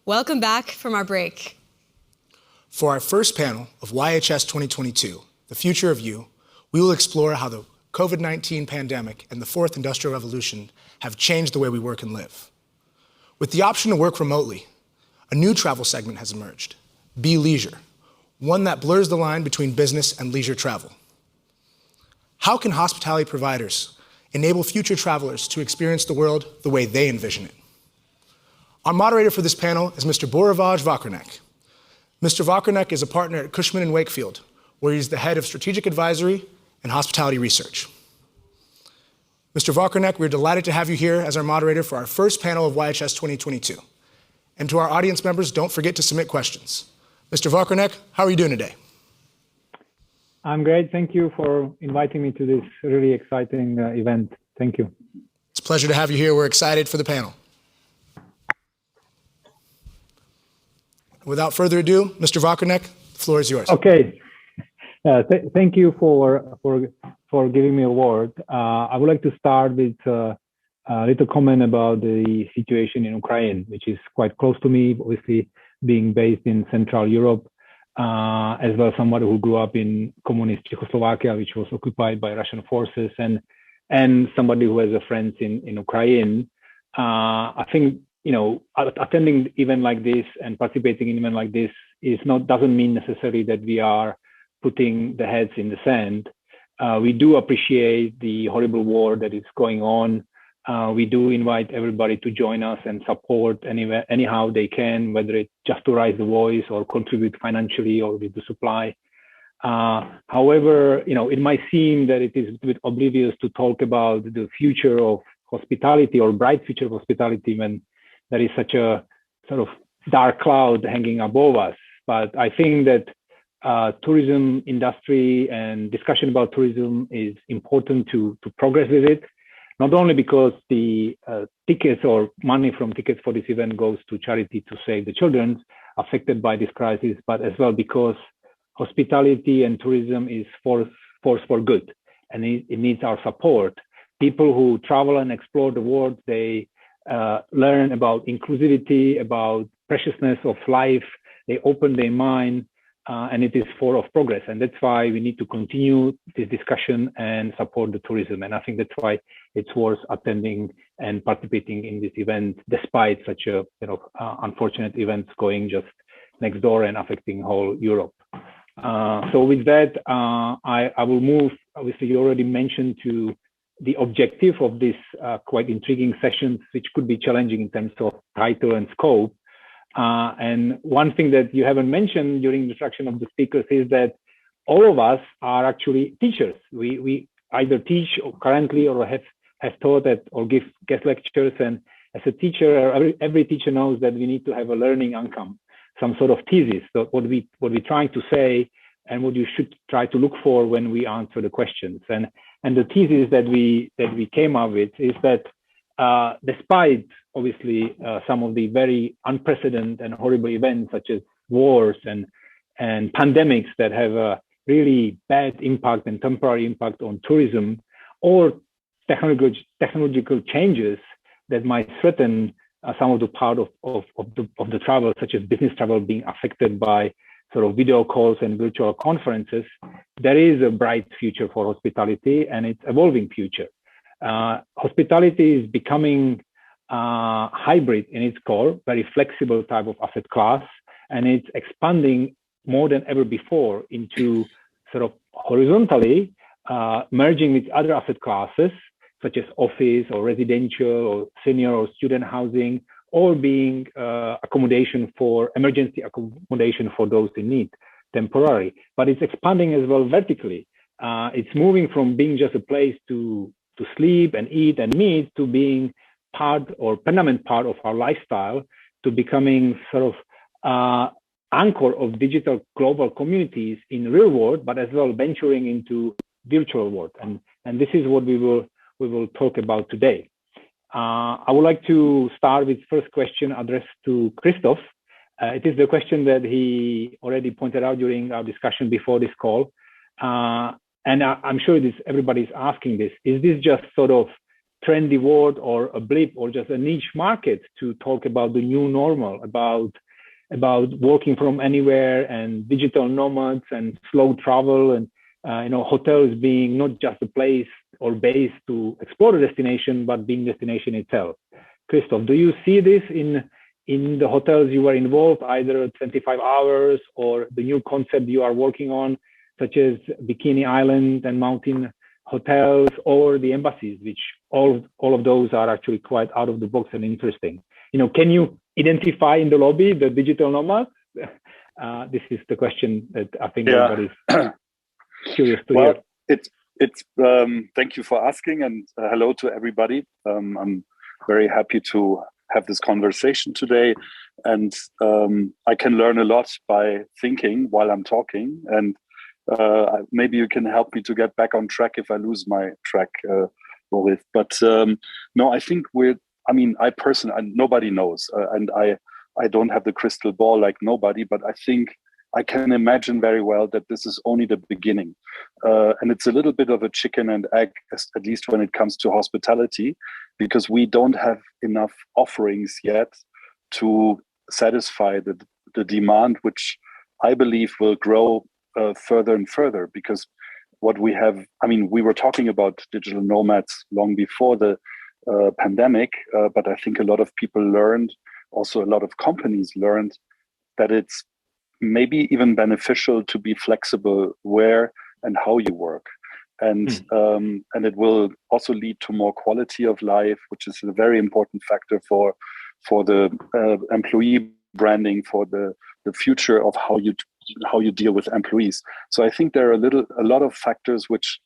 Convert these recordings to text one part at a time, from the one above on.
Welcome back from our break. For our first panel of YHS 2022, The Future of You, we will explore how the COVID-19 pandemic and the fourth industrial revolution have changed the way we work and live. With the option to work remotely, a new travel segment has emerged, Be Leisure, one that blurs the line between business and leisure travel. How can hospitality providers enable future travelers to experience the world the way they envision it? Our moderator for this panel is Mr. Boravaj Vakarnek. Mr. Vakarnek is a partner at Cushman & Wakefield, where he's the head of strategic advisory and hospitality research. Mr. Vakarnek, we're delighted to have you here as our moderator for our first panel of YHS 2022. And to our audience members, don't forget to submit questions. Mr. Vakarnek, how are you doing today? I'm great. Thank you for inviting me to this really exciting event. Thank you. It's a pleasure to have you here. We're excited for the panel. Without further ado, Mr. Vakarnek, the floor is yours. Okay. Thank you for giving me a word. I would like to start with a little comment about the situation in Ukraine, which is quite close to me, obviously being based in Central Europe, as well as somebody who grew up in communist Czechoslovakia, which was occupied by Russian forces, and somebody who has a friend in Ukraine. I think, attending event like this and participating in event like this doesn't mean necessarily that we are putting the heads in the sand. We do appreciate the horrible war that is going on. We do invite everybody to join us and support anyhow they can, whether it's just to raise the voice or contribute financially or with the supply. However, it might seem that it is a bit oblivious to talk about the future of hospitality or bright future of hospitality when there is such a sort of dark cloud hanging above us. But I think that tourism industry and discussion about tourism is important to progress with it, not only because the tickets or money from tickets for this event goes to charity to save the children affected by this crisis, but as well because hospitality and tourism is force for good, and it needs our support. People who travel and explore the world, they learn about inclusivity, about preciousness of life. They open their mind, and it is for progress. And that's why we need to continue this discussion and support the tourism. And I think that's why it's worth attending and participating in this event, despite such a unfortunate events going just next door and affecting whole Europe. So with that, I will move. Obviously, you already mentioned to the objective of this quite intriguing sessions, which could be challenging in terms of title and scope. And one thing that you haven't mentioned during the introduction of the speakers is that all of us are actually teachers. We either teach currently or have taught or give guest lectures. And as a teacher, every teacher knows that we need to have a learning outcome, some sort of thesis. So what we're trying to say and what you should try to look for when we answer the questions. And the thesis that we came up with is that despite obviously some of the very unprecedented and horrible events such as wars and pandemics that have a really bad impact and temporary impact on tourism, or technological changes that might threaten some of the part of the travel, such as business travel being affected by sort of video calls and virtual conferences, there is a bright future for hospitality, and it's evolving future. Hospitality is becoming hybrid in its core, very flexible type of asset class, and it's expanding more than ever before into sort of horizontally merging with other asset classes, such as office or residential or senior or student housing, or being accommodation for emergency accommodation for those in need temporary. But it's expanding as well vertically. It's moving from being just a place to sleep and eat and meet to being part or permanent part of our lifestyle, to becoming sort of anchor of digital global communities in real world, but as well venturing into virtual world. And this is what we will talk about today. I would like to start with first question addressed to Christoph. It is the question that he already pointed out during our discussion before this call. And I'm sure everybody's asking this. Is this just sort of trendy word or a blip or just a niche market to talk about the new normal, about working from anywhere and digital nomads and slow travel and hotels being not just a place or base to explore a destination, but being destination itself. Christoph, do you see this in the hotels you were involved, either 25 hours or the new concept you are working on, such as Bikini Island and mountain hotels, or the embassies, which all of those are actually quite out of the box and interesting? Can you identify in the lobby the digital nomads? This is the question that I think everybody's curious to hear. It's thank you for asking, and hello to everybody. I'm very happy to have this conversation today, and I can learn a lot by thinking while I'm talking, and maybe you can help me to get back on track if I lose my track, Boris. But no, I think I personally, nobody knows, and I don't have the crystal ball like nobody, but I think I can imagine very well that this is only the beginning. And it's a little bit of a chicken and egg, at least when it comes to hospitality, because we don't have enough offerings yet to satisfy the demand, which I believe will grow further and further. Because what we have, we were talking about digital nomads long before the pandemic, but I think a lot of people learned, also a lot of companies learned, that it's maybe even beneficial to be flexible where and how you work, and it will also lead to more quality of life, which is a very important factor for the employee branding, for the future of how you deal with employees. So I think there are a lot of factors which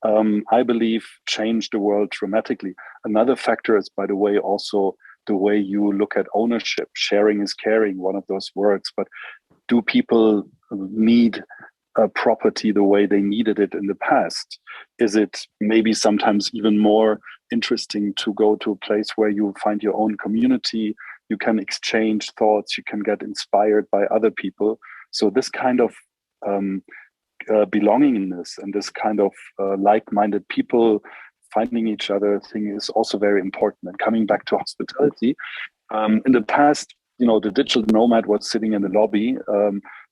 I believe change the world dramatically. Another factor is, by the way, also the way you look at ownership. Sharing is caring, one of those words, but do people need a property the way they needed it in the past? Is it maybe sometimes even more interesting to go to a place where you find your own community, you can exchange thoughts, you can get inspired by other people? So this kind of belongingness and this kind of like-minded people finding each other thing is also very important. And coming back to hospitality, in the past, the digital nomad was sitting in the lobby.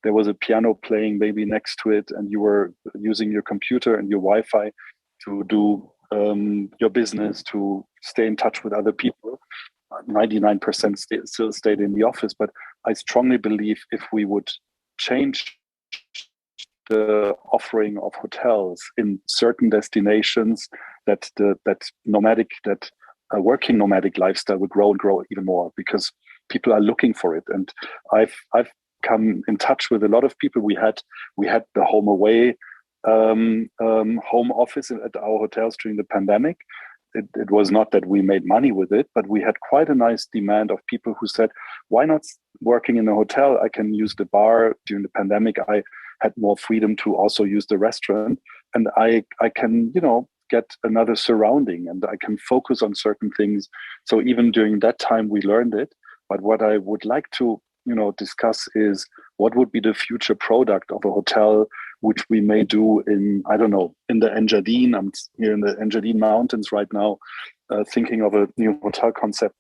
There was a piano playing maybe next to it, and you were using your computer and your Wi-Fi to do your business, to stay in touch with other people. 99% still stayed in the office, but I strongly believe if we would change the offering of hotels in certain destinations, that working nomadic lifestyle would grow and grow even more, because people are looking for it. And I've come in touch with a lot of people. We had the home away home office at our hotels during the pandemic. It was not that we made money with it, but we had quite a nice demand of people who said, why not working in a hotel? I can use the bar. During the pandemic, I had more freedom to also use the restaurant, and I can, get another surrounding, and I can focus on certain things. So even during that time, we learned it. But what I would like to, discuss is what would be the future product of a hotel, which we may do in the Engadine. I'm here in the Engadine Mountains right now, thinking of a new hotel concept.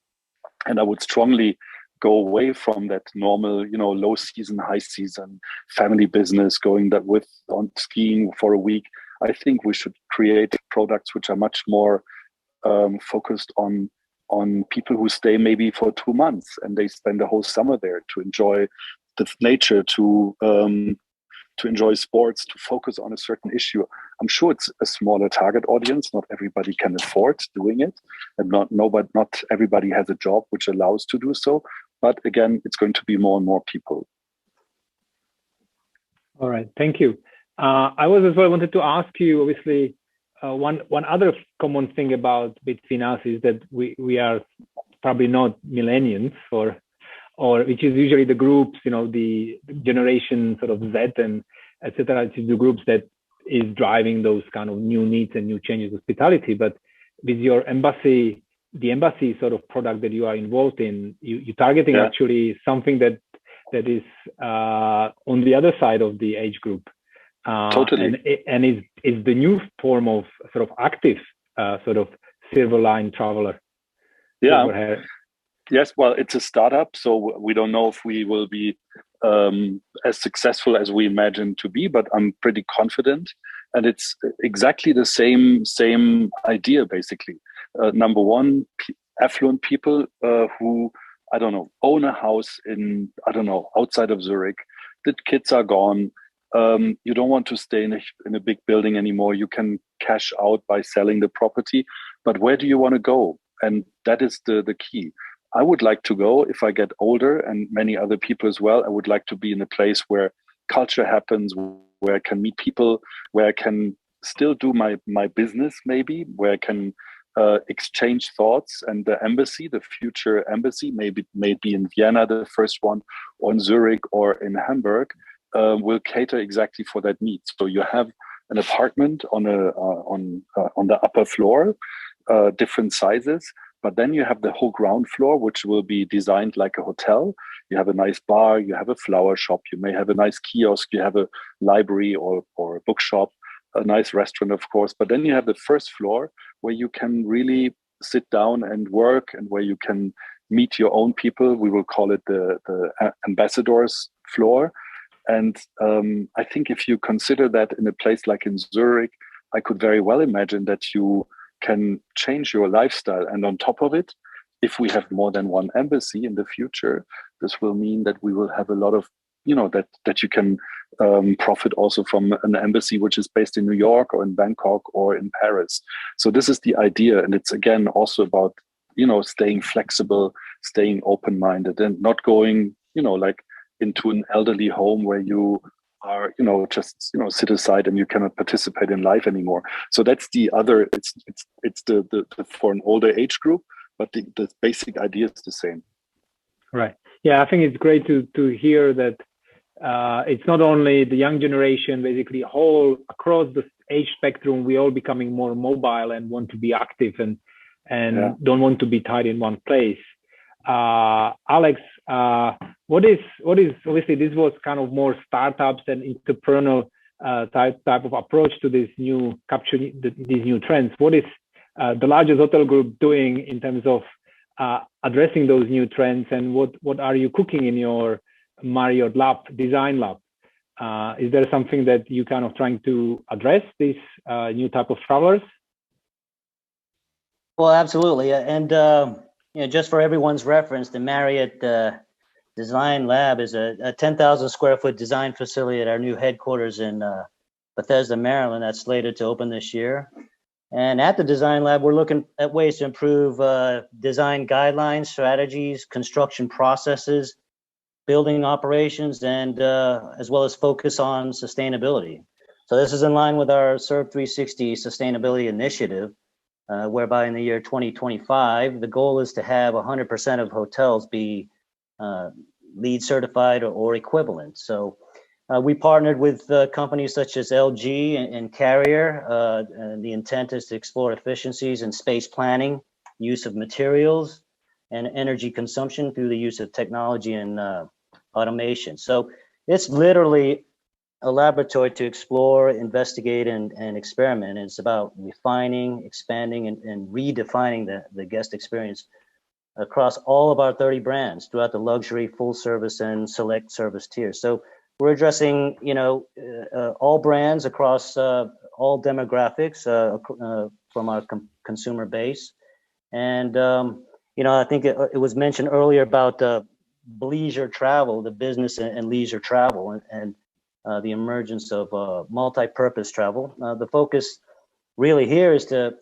And I would strongly go away from that normal, low season, high season, family business, going on skiing for a week. I think we should create products which are much more focused on people who stay maybe for 2 months and they spend the whole summer there to enjoy the nature, to enjoy sports, to focus on a certain issue. I'm sure it's a smaller target audience. Not everybody can afford doing it, and not everybody has a job which allows to do so. But again, it's going to be more and more people. All right, thank you. I wanted to ask you, obviously, one other common thing about between us is that we are probably not millennials, or which is usually the groups, the generation sort of Z and etc. It's the groups that is driving those kind of new needs and new changes in hospitality. But with your embassy, the embassy sort of product that you are involved in, you're targeting actually something that is on the other side of the age group. Totally. And is the new form of sort of active sort of silver line traveler. Yeah. Yes, well, it's a startup, so we don't know if we will be as successful as we imagine to be, but I'm pretty confident. And it's exactly the same idea, basically. Number one, affluent people who, I don't know, own a house in, I don't know, outside of Zurich. The kids are gone. You don't want to stay in a big building anymore. You can cash out by selling the property. But where do you want to go? And that is the key. I would like to go, if I get older, and many other people as well, I would like to be in a place where culture happens, where I can meet people, where I can still do my business, maybe, where I can exchange thoughts. And the embassy, the future embassy, maybe in Vienna, the first one, or in Zurich or in Hamburg, will cater exactly for that need. So you have an apartment on the upper floor, different sizes. But then you have the whole ground floor, which will be designed like a hotel. You have a nice bar, you have a flower shop, you may have a nice kiosk, you have a library or a bookshop, a nice restaurant, of course. But then you have the first floor where you can really sit down and work, and where you can meet your own people. We will call it the ambassadors floor. And I think if you consider that in a place like in Zurich, I could very well imagine that you can change your lifestyle. And on top of it, if we have more than one embassy in the future, this will mean that we will have a lot of, that you can profit also from an embassy which is based in New York or in Bangkok or in Paris. So this is the idea. And it's again also about, staying flexible, staying open-minded, and not going, like into an elderly home where you are, just, sit aside and you cannot participate in life anymore. So that's the other, it's the for an older age group, but the basic idea is the same. Right. Yeah, I think it's great to hear that it's not only the young generation, basically across the age spectrum, we all becoming more mobile and want to be active and don't want to be tied in one place. Alex, what is obviously this was kind of more startups and entrepreneurial type of approach to this new capturing these new trends. What is the largest hotel group doing in terms of addressing those new trends, and what are you cooking in your Marriott Lab design lab? Is there something that you kind of trying to address this new type of travelers? Well, absolutely, and just for everyone's reference, the Marriott Design Lab is a 10,000 square foot design facility at our new headquarters in Bethesda, Maryland, that's slated to open this year. And at the Design Lab, we're looking at ways to improve design guidelines, strategies, construction processes, building operations, and as well as focus on sustainability. So this is in line with our Serve 360 sustainability initiative, whereby in the year 2025, the goal is to have 100% of hotels be LEED certified or equivalent. So we partnered with companies such as LG and Carrier. And the intent is to explore efficiencies in space planning, use of materials, and energy consumption through the use of technology and automation. So it's literally a laboratory to explore, investigate, and experiment. And it's about refining, expanding, and redefining the guest experience across all of our 30 brands throughout the luxury, full service, and select service tiers. So we're addressing, all brands across all demographics from our consumer base. And, I think it was mentioned earlier about leisure travel, the business and leisure travel, and the emergence of multi-purpose travel. The focus really here is to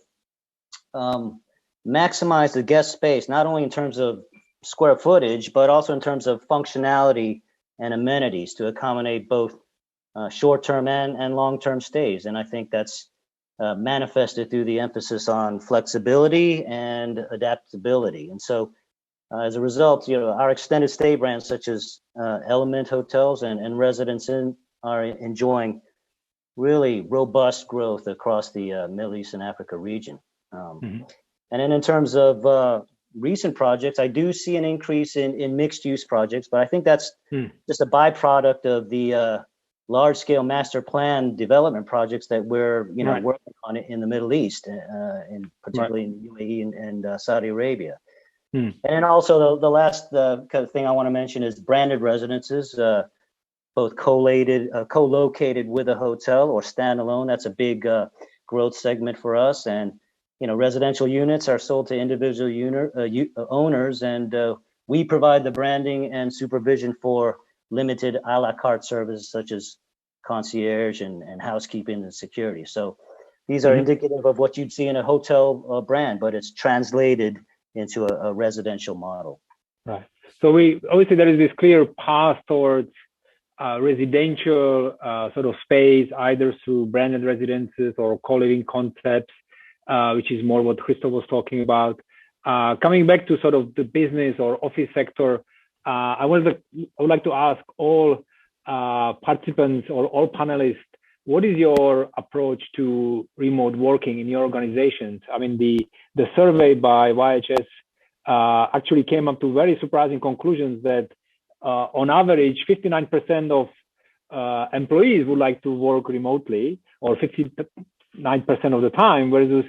maximize the guest space, not only in terms of square footage, but also in terms of functionality and amenities to accommodate both short-term and long-term stays. And I think that's manifested through the emphasis on flexibility and adaptability. And so as a result, our extended stay brands such as Element Hotels and Residence Inn are enjoying really robust growth across the Middle East and Africa region. And then in terms of recent projects, I do see an increase in mixed use projects, but I think that's just a byproduct of the large-scale master plan development projects that we're working on in the Middle East, and particularly in the UAE and Saudi Arabia. And then also the last kind of thing I want to mention is branded residences, both co-located with a hotel or standalone. That's a big growth segment for us. And residential units are sold to individual owners, and we provide the branding and supervision for limited a la carte services such as concierge and housekeeping and security. So these are indicative of what you'd see in a hotel brand, but it's translated into a residential model. Right. So we obviously there is this clear path towards residential sort of space, either through branded residences or co-living concepts, which is more what Christoph was talking about. Coming back to sort of the business or office sector, I would like to ask all participants or all panelists, what is your approach to remote working in your organizations? I mean, the survey by YHS actually came up to very surprising conclusions that on average, 59% of employees would like to work remotely, or 59% of the time, whereas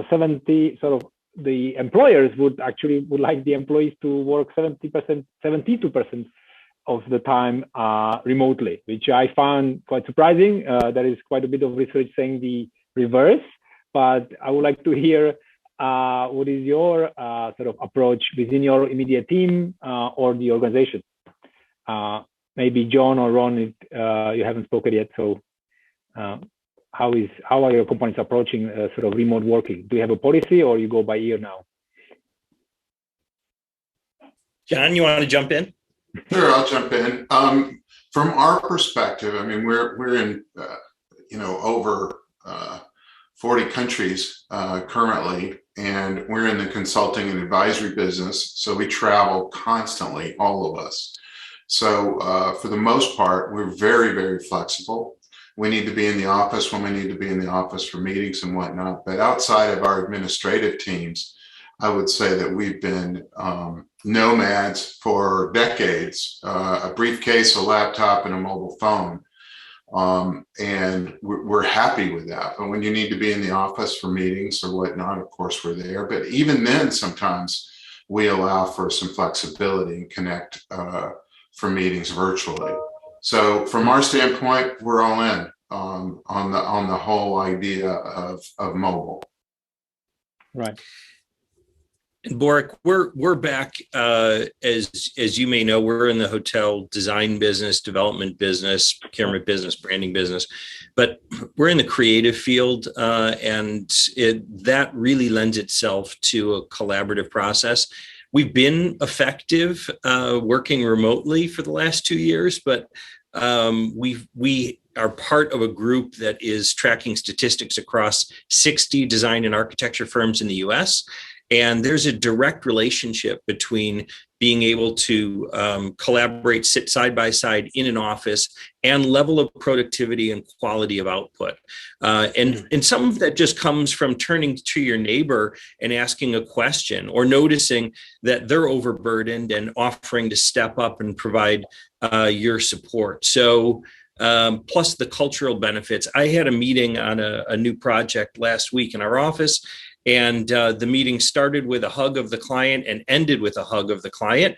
70 sort of the employers would like the employees to work 72% of the time remotely, which I found quite surprising. There is quite a bit of research saying the reverse, but I would like to hear what is your sort of approach within your immediate team or the organization. Maybe John or Ron, you haven't spoken yet, so how are your companies approaching sort of remote working? Do you have a policy, or you go by ear now? John, you want to jump in? Sure, I'll jump in. From our perspective, I mean, we're in over 40 countries currently, and we're in the consulting and advisory business, so we travel constantly, all of us. So for the most part, we're very, very flexible. We need to be in the office when we need to be in the office for meetings and whatnot. But outside of our administrative teams, I would say that we've been nomads for decades, a briefcase, a laptop, and a mobile phone. And we're happy with that. But when you need to be in the office for meetings or whatnot, of course, we're there. But even then, sometimes we allow for some flexibility and connect for meetings virtually. So from our standpoint, we're all in on the whole idea of mobile. Right. And Boric, we're back, as you may know, we're in the hotel design business, development business, procurement business, branding business, but we're in the creative field, and that really lends itself to a collaborative process. We've been effective working remotely for the last 2 years, but we are part of a group that is tracking statistics across 60 design and architecture firms in the US. And there's a direct relationship between being able to collaborate, sit side by side in an office, and level of productivity and quality of output. And some of that just comes from turning to your neighbor and asking a question, or noticing that they're overburdened and offering to step up and provide your support. So plus the cultural benefits. I had a meeting on a new project last week in our office. And the meeting started with a hug of the client and ended with a hug of the client,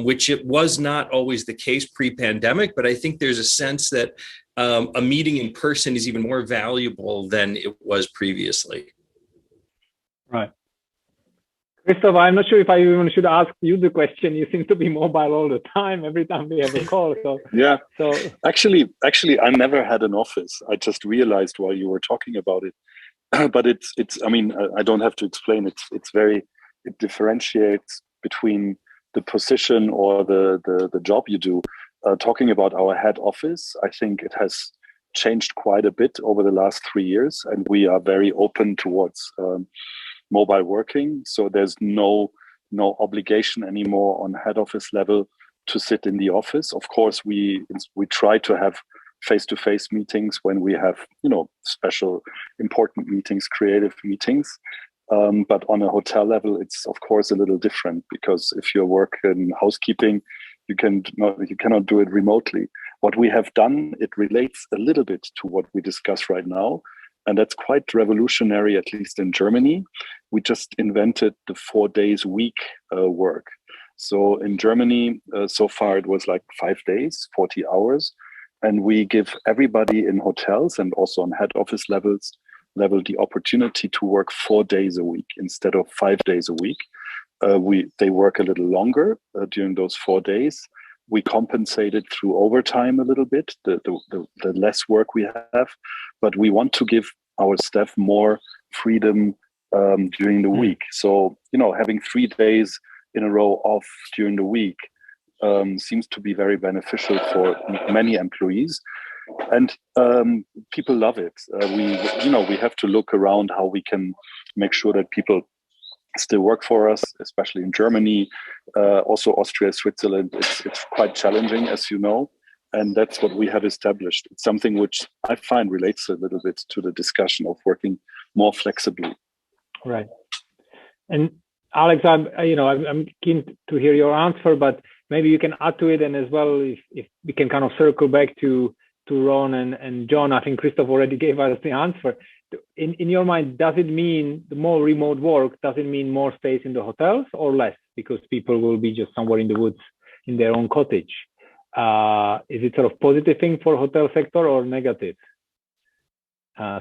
which it was not always the case pre-pandemic. But I think there's a sense that a meeting in person is even more valuable than it was previously. Right. Christoph, I'm not sure if I even should ask you the question. You seem to be mobile all the time, every time we have a call. So yeah. So actually, I never had an office. I just realized while you were talking about it. But it's. I mean, I don't have to explain. It differentiates between the position or the job you do. Talking about our head office, I think it has changed quite a bit over the last 3 years, and we are very open towards mobile working. So there's no obligation anymore on head office level to sit in the office. Of course, we try to have face-to-face meetings when we have, special important meetings, creative meetings. But on a hotel level, it's of course a little different, because if you work in housekeeping, you cannot do it remotely. what we have done, it relates a little bit to what we discuss right now. And that's quite revolutionary, at least in Germany. We just invented the 4 days week work. So in Germany, so far it was like 5 days, 40 hours. And we give everybody in hotels and also on head office level the opportunity to work 4 days a week instead of 5 days a week. They work a little longer during those 4 days. We compensated through overtime a little bit, the less work we have, but we want to give our staff more freedom during the week. So, having 3 days in a row off during the week seems to be very beneficial for many employees. And people love it. We have to look around how we can make sure that people still work for us, especially in Germany, also Austria, Switzerland. It's quite challenging, as you know, and that's what we have established. It's something which I find relates a little bit to the discussion of working more flexibly. Right. And Alex, I'm keen to hear your answer, but maybe you can add to it, and as well, if we can kind of circle back to Ron and John. I think Christoph already gave us the answer. In your mind, does it mean the more remote work, does it mean more space in the hotels or less? Because people will be just somewhere in the woods in their own cottage. Is it sort of positive thing for hotel sector or negative? I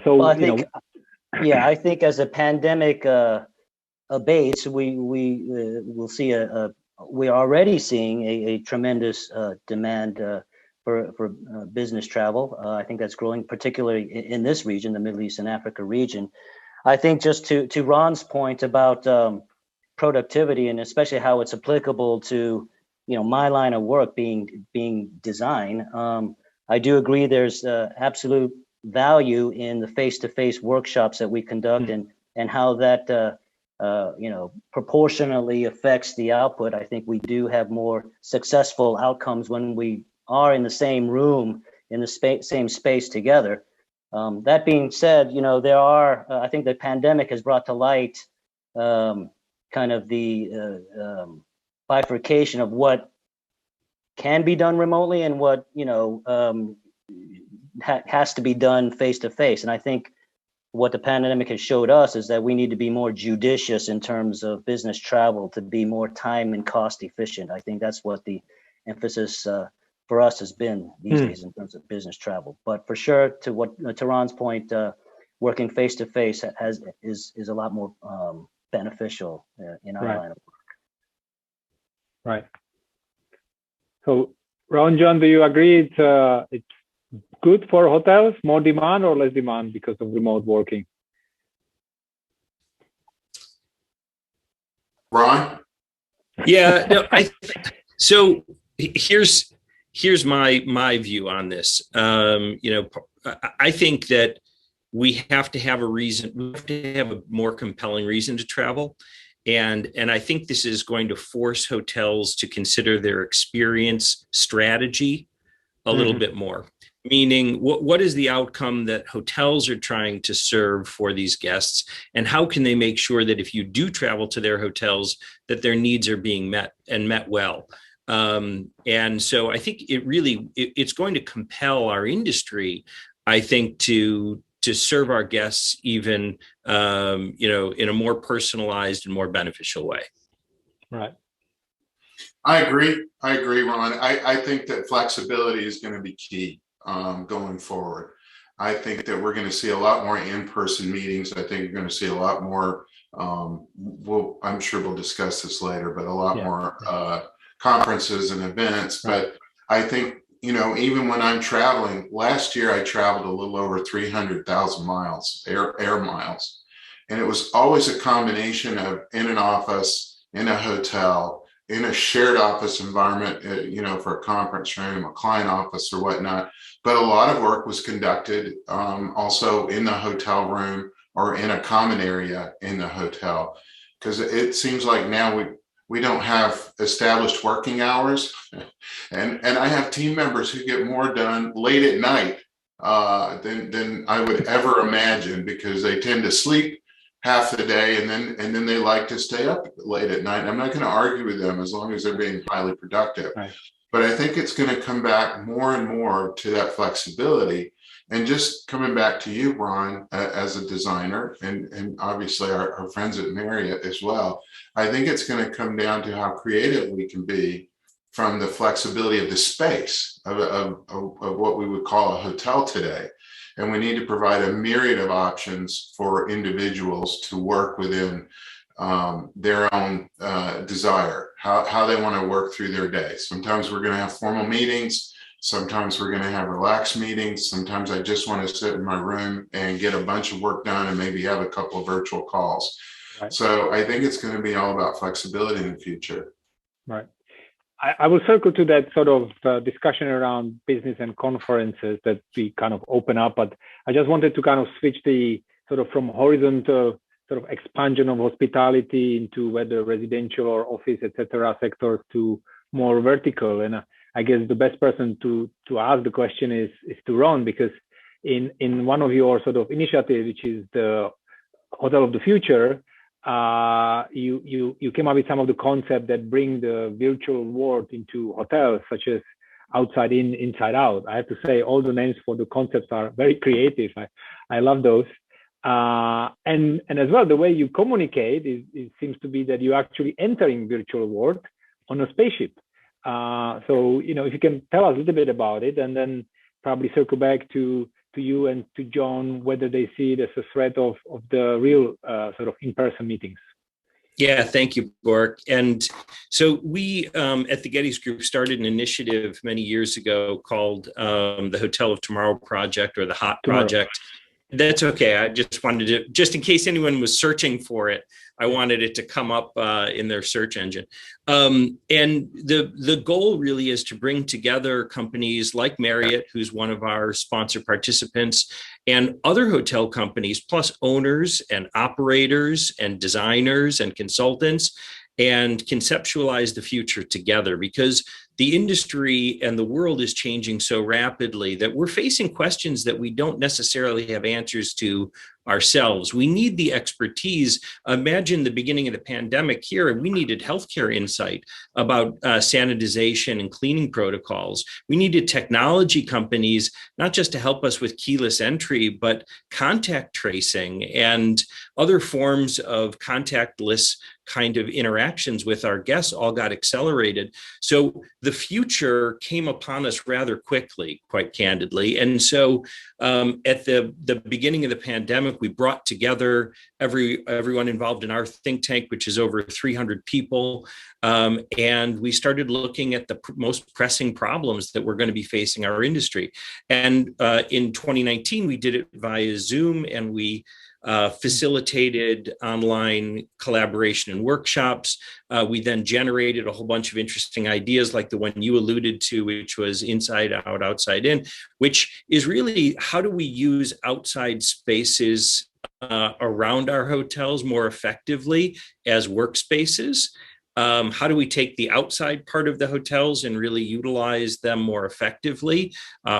think as a pandemic abates, we will see we're already seeing a tremendous demand for business travel. I think that's growing, particularly in this region, the Middle East and Africa region. I think just to Ron's point about productivity, and especially how it's applicable to my line of work being design. I do agree there's absolute value in the face-to-face workshops that we conduct, and how that proportionally affects the output. I think we do have more successful outcomes when we are in the same room, in the same space together. That being said, there are, I think the pandemic has brought to light kind of the bifurcation of what can be done remotely and what, has to be done face to face. And I think what the pandemic has showed us is that we need to be more judicious in terms of business travel to be more time and cost efficient. I think that's what the emphasis for us has been these days in terms of business travel. But for sure, to Ron's point, working face to face is a lot more beneficial in our line of work. Right. So, Ron, John, do you agree it's good for hotels, more demand or less demand because of remote working? Ron? Yeah, no, so here's my view on this. I think that we have to have a reason, we have to have a more compelling reason to travel. And I think this is going to force hotels to consider their experience strategy a little bit more. Meaning, what is the outcome that hotels are trying to serve for these guests, and how can they make sure that if you do travel to their hotels, that their needs are being met and met well? And so I think it's going to compel our industry, I think, to serve our guests even, in a more personalized and more beneficial way. Right. I agree, Ron. I think that flexibility is going to be key going forward. I think that we're going to see a lot more in-person meetings. I think we're going to see a lot more, I'm sure we'll discuss this later, but a lot more conferences and events. Right. But I think, even when I'm traveling, last year I traveled a little over 300,000 miles, air miles. And it was always a combination of in an office, in a hotel, in a shared office environment, for a conference room, a client office or whatnot. But a lot of work was conducted also in the hotel room or in a common area in the hotel. Because it seems like now we don't have established working hours. And I have team members who get more done late at night than I would ever imagine, because they tend to sleep half the day and then they like to stay up late at night. And I'm not going to argue with them as long as they're being highly productive. Right. But I think it's going to come back more and more to that flexibility. And just coming back to you, Ron, as a designer, and obviously our friends at Marriott as well, I think it's going to come down to how creative we can be from the flexibility of the space of what we would call a hotel today. And we need to provide a myriad of options for individuals to work within their own desire, how they want to work through their day. Sometimes we're going to have formal meetings. Sometimes we're going to have relaxed meetings. Sometimes I just want to sit in my room and get a bunch of work done and maybe have a couple of virtual calls. Right. So I think it's going to be all about flexibility in the future. Right. I will circle to that sort of discussion around business and conferences that we kind of open up, but I just wanted to kind of switch the sort of from horizontal sort of expansion of hospitality into whether residential or office, etc. sectors to more vertical. And I guess the best person to ask the question is to Ron, because in one of your sort of initiatives, which is the Hotel of the Future, you came up with some of the concepts that bring the virtual world into hotels, such as outside in, inside out. I have to say all the names for the concepts are very creative. I love those. And as well, the way you communicate it seems to be that you're actually entering virtual world on a spaceship. So, you know, if you can tell us a little bit about it, and then probably circle back to you and to John, whether they see it as a threat of the real sort of in-person meetings. Yeah, thank you, Bork. And so we at the Geddes Group started an initiative many years ago called the Hotel of Tomorrow Project, or the HOT Project. That's okay. I just wanted to, just in case anyone was searching for it, I wanted it to come up in their search engine. And the goal really is to bring together companies like Marriott, who's one of our sponsor participants, and other hotel companies, plus owners and operators and designers and consultants, and conceptualize the future together, because the industry and the world is changing so rapidly that we're facing questions that we don't necessarily have answers to ourselves. We need the expertise. Imagine the beginning of the pandemic here, and we needed healthcare insight about sanitization and cleaning protocols. We needed technology companies, not just to help us with keyless entry, but contact tracing and other forms of contactless kind of interactions with our guests all got accelerated. So the future came upon us rather quickly, quite candidly. And so at the beginning of the pandemic, we brought together everyone involved in our think tank, which is over 300 people. And we started looking at the most pressing problems that we're going to be facing our industry. And in 2019, we did it via Zoom, and we facilitated online collaboration and workshops. We then generated a whole bunch of interesting ideas like the one you alluded to, which was inside out, outside in, which is really how do we use outside spaces around our hotels more effectively as workspaces? How do we take the outside part of the hotels and really utilize them more effectively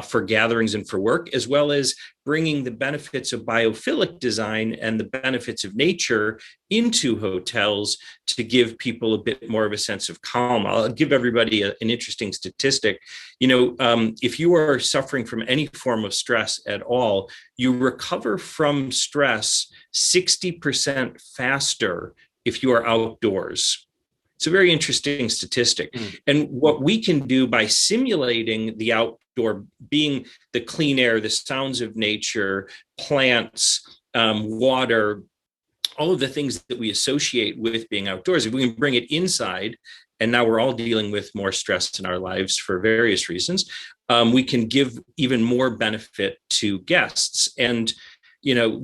for gatherings and for work, as well as bringing the benefits of biophilic design and the benefits of nature into hotels to give people a bit more of a sense of calm. I'll give everybody an interesting statistic. You know, if you are suffering from any form of stress at all, you recover from stress 60% faster if you are outdoors. It's a very interesting statistic. And what we can do by simulating the outdoor, being the clean air, the sounds of nature, plants, water, all of the things that we associate with being outdoors, if we can bring it inside, and now we're all dealing with more stress in our lives for various reasons, we can give even more benefit to guests. And you know,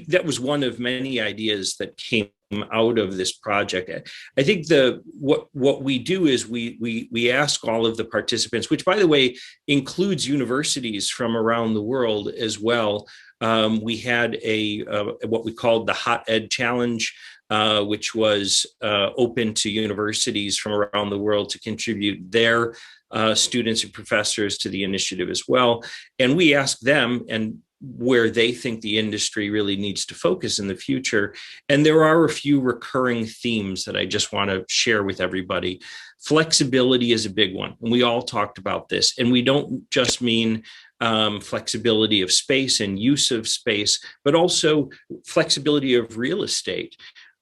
that was one of many ideas that came out of this project. I think what we do is we ask all of the participants, which by the way includes universities from around the world as well. We had what we called the Hot Ed Challenge, which was open to universities from around the world to contribute their students and professors to the initiative as well. And we asked them, and where they think the industry really needs to focus in the future. And there are a few recurring themes that I just want to share with everybody. Flexibility is a big one. And we all talked about this. And we don't just mean flexibility of space and use of space, but also flexibility of real estate.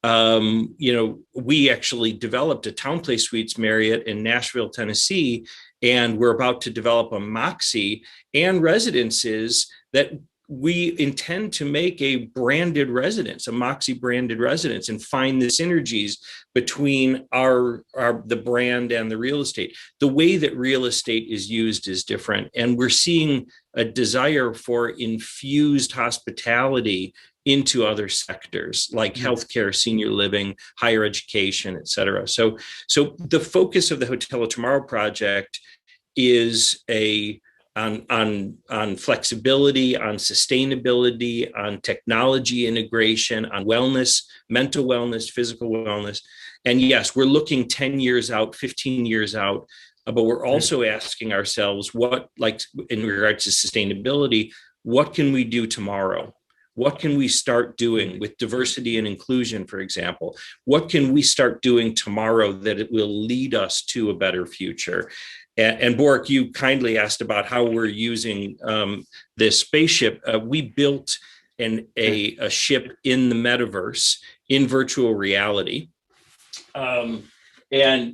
We actually developed a TownePlace Suites Marriott in Nashville, Tennessee, and we're about to develop a Moxie and residences that we intend to make a branded residence, a Moxie branded residence, and find the synergies between the brand and the real estate. The way that real estate is used is different, and we're seeing a desire for infused hospitality into other sectors like healthcare, senior living, higher education, et cetera. So the focus of the Hotel of Tomorrow project is on flexibility, on sustainability, on technology integration, on wellness, mental wellness, physical wellness. And yes, we're looking 10 years out, 15 years out, but we're also asking ourselves what, like in regards to sustainability, what can we do tomorrow? What can we start doing with diversity and inclusion, for example? What can we start doing tomorrow that it will lead us to a better future? And Borik, you kindly asked about how we're using this spaceship. We built a ship in the metaverse in virtual reality, and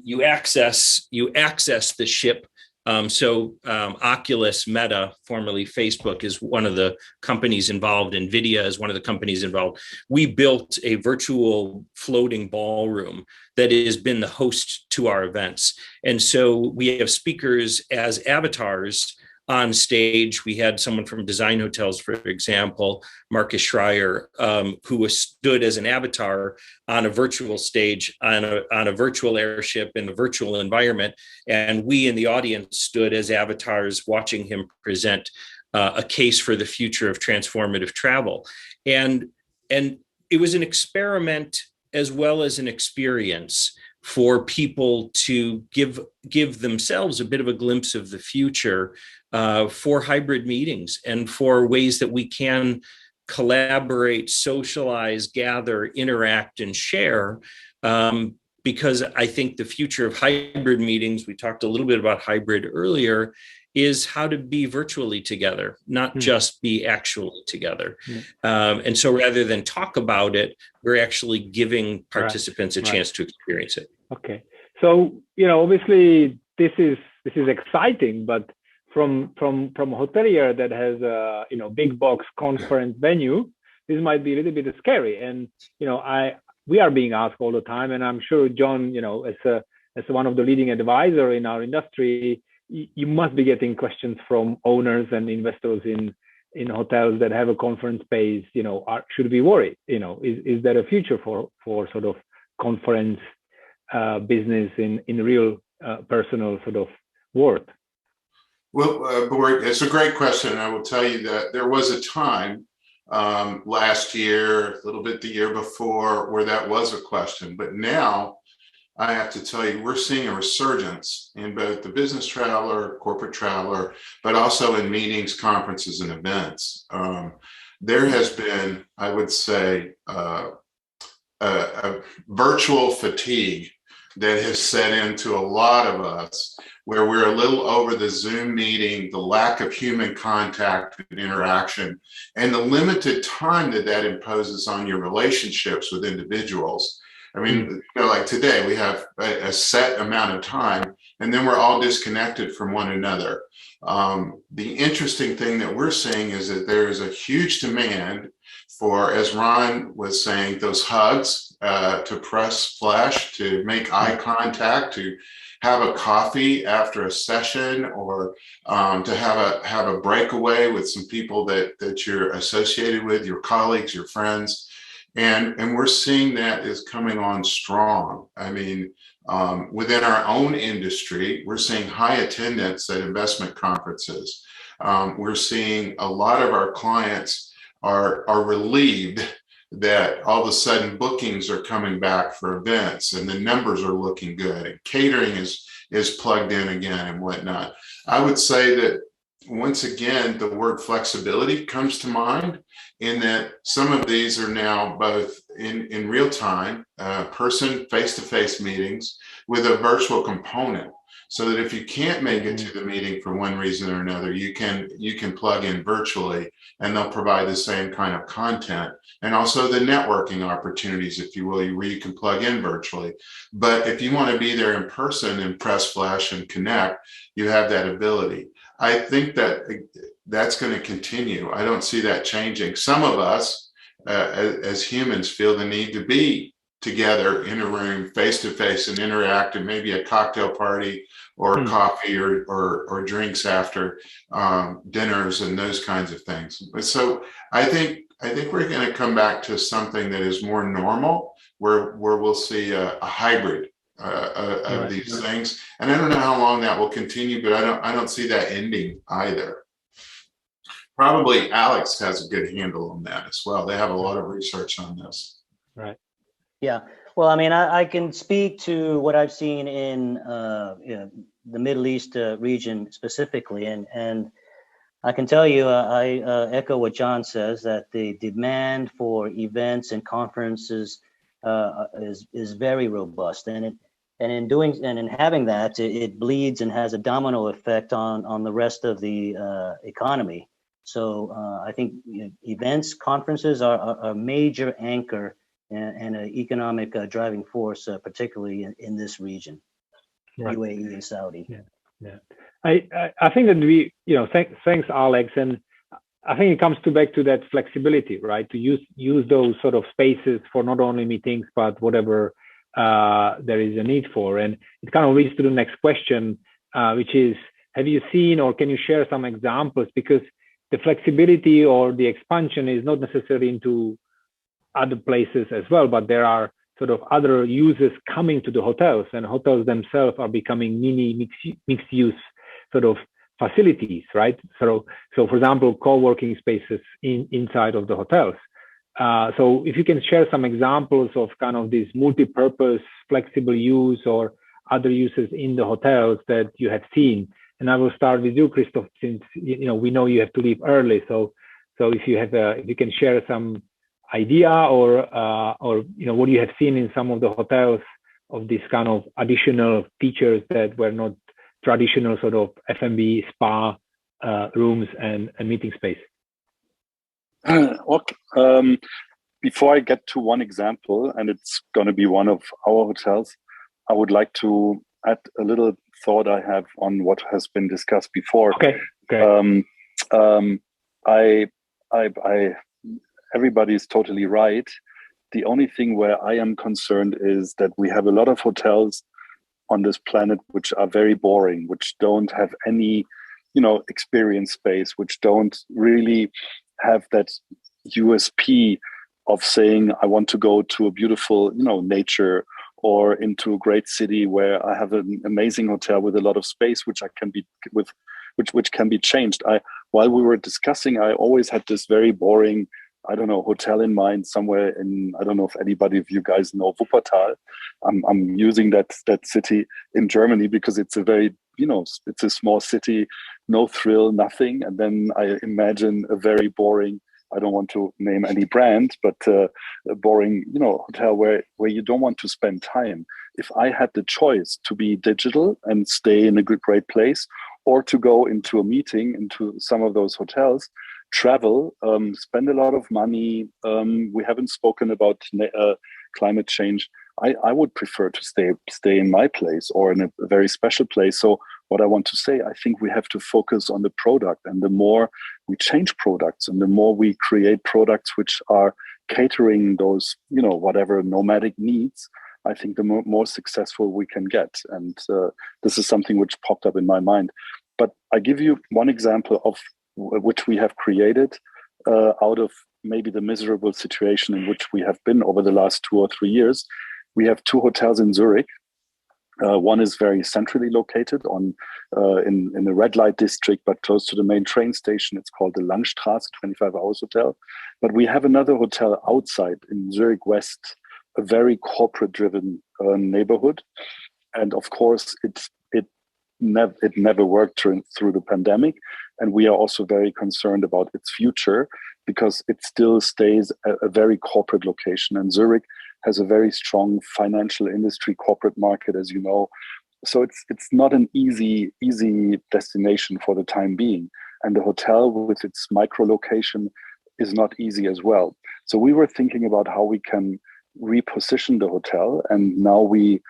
you access the ship. Oculus, Meta, formerly Facebook, is one of the companies involved. NVIDIA is one of the companies involved. We built a virtual floating ballroom that has been the host to our events. And so we have speakers as avatars on stage. We had someone from Design Hotels, for example, Marcus Schreier, who stood as an avatar on a virtual stage, on a virtual airship in a virtual environment. And we in the audience stood as avatars watching him present a case for the future of transformative travel. And it was an experiment as well as an experience for people to give themselves a bit of a glimpse of the future for hybrid meetings and for ways that we can collaborate, socialize, gather, interact, and share. Because I think the future of hybrid meetings, we talked a little bit about hybrid earlier, is how to be virtually together, not just be actually together. And so rather than talk about it, we're actually giving participants a chance to experience it. Okay. So, obviously this is exciting, but from a hotelier that has a, big box conference venue, this might be a little bit scary. And, we are being asked all the time, and I'm sure John, as one of the leading advisor in our industry, you must be getting questions from owners and investors in hotels that have a conference space. Should we worry? Is there a future for sort of conference business in real personal sort of world? Well, Borik, it's a great question. I will tell you that there was a time last year, a little bit the year before, where that was a question. But now I have to tell you, we're seeing a resurgence in both the business traveler, corporate traveler, but also in meetings, conferences, and events. There has been, I would say, a virtual fatigue that has set into a lot of us, where we're a little over the Zoom meeting, the lack of human contact and interaction, and the limited time that imposes on your relationships with individuals. I mean, like today, we have a set amount of time, and then we're all disconnected from one another. The interesting thing that we're seeing is that there is a huge demand for, as Ron was saying, those hugs, to press flesh, to make eye contact, to have a coffee after a session, or to have a breakaway with some people that you're associated with, your colleagues, your friends. And we're seeing that is coming on strong. I mean, within our own industry, we're seeing high attendance at investment conferences. We're seeing a lot of our clients are relieved that all of a sudden bookings are coming back for events and the numbers are looking good and catering is plugged in again and whatnot. I would say that once again, the word flexibility comes to mind in that some of these are now both in real time, person face-to-face meetings with a virtual component. So that if you can't make it to the meeting for one reason or another, you can plug in virtually and they'll provide the same kind of content. And also the networking opportunities, if you will, where you can plug in virtually. But if you want to be there in person and press flesh and connect, you have that ability. I think that that's going to continue. I don't see that changing. Some of us, as humans, feel the need to be together in a room, face to face, and interact, and maybe a cocktail party or coffee or drinks after dinners and those kinds of things. So I think we're going to come back to something that is more normal, where we'll see a hybrid of these things. And I don't know how long that will continue, but I don't see that ending either. Probably Alex has a good handle on that as well. They have a lot of research on this. Right. Yeah. Well, I mean, I can speak to what I've seen in the Middle East region specifically, and I can tell you, I echo what John says, that the demand for events and conferences is very robust, and in having that, it bleeds and has a domino effect on the rest of the economy. So I think events, conferences are a major anchor and an economic driving force, particularly in this region, UAE and Saudi. Yeah. I think that thanks Alex, and I think it comes back to that flexibility, right? To use those sort of spaces for not only meetings but whatever there is a need for. And it kind of leads to the next question, which is, have you seen or can you share some examples? Because the flexibility or the expansion is not necessarily into other places as well, but there are sort of other users coming to the hotels, and hotels themselves are becoming mini mixed use sort of facilities, right? So for example, co-working spaces inside of the hotels. So if you can share some examples of kind of this multi-purpose flexible use or other uses in the hotels that you have seen. And I will start with you, Christoph, since we know you have to leave early. So if you can share some idea or what you have seen in some of the hotels of this kind of additional features that were not traditional sort of F&B spa rooms and meeting space. Okay. Before I get to one example, and it's going to be one of our hotels, I would like to add a little thought I have on what has been discussed before. Okay. Everybody is totally right. The only thing where I am concerned is that we have a lot of hotels on this planet which are very boring, which don't have any, experience space, which don't really have that USP of saying, I want to go to a beautiful, nature, or into a great city where I have an amazing hotel with a lot of space, which can be changed. While we were discussing, I always had this very boring, hotel in mind somewhere in, I don't know if anybody of you guys know Wuppertal. I'm using that city in Germany because it's a very, it's a small city, no thrill, nothing. And then I imagine a very boring, I don't want to name any brand, but a boring, hotel where you don't want to spend time. If I had the choice to be digital and stay in a great place, or to go into a meeting into some of those hotels, travel, spend a lot of money. We haven't spoken about climate change. I would prefer to stay in my place or in a very special place. So what I want to say, I think we have to focus on the product, and the more we change products and the more we create products which are catering those, whatever nomadic needs, I think the more successful we can get. And this is something which popped up in my mind. But I give you one example of which we have created out of maybe the miserable situation in which we have been over the last 2 or 3 years. We have 2 hotels in Zurich. One is very centrally located in the red light district, but close to the main train station. It's called the Langstrasse 25 Hours Hotel. But we have another hotel outside in Zurich West, a very corporate driven neighborhood. And of course, it it never worked through the pandemic. And we are also very concerned about its future because it still stays a very corporate location. And Zurich has a very strong financial industry corporate market, as you know. So it's not an easy destination for the time being. And the hotel with its micro location is not easy as well. So we were thinking about how we can reposition the hotel. And now the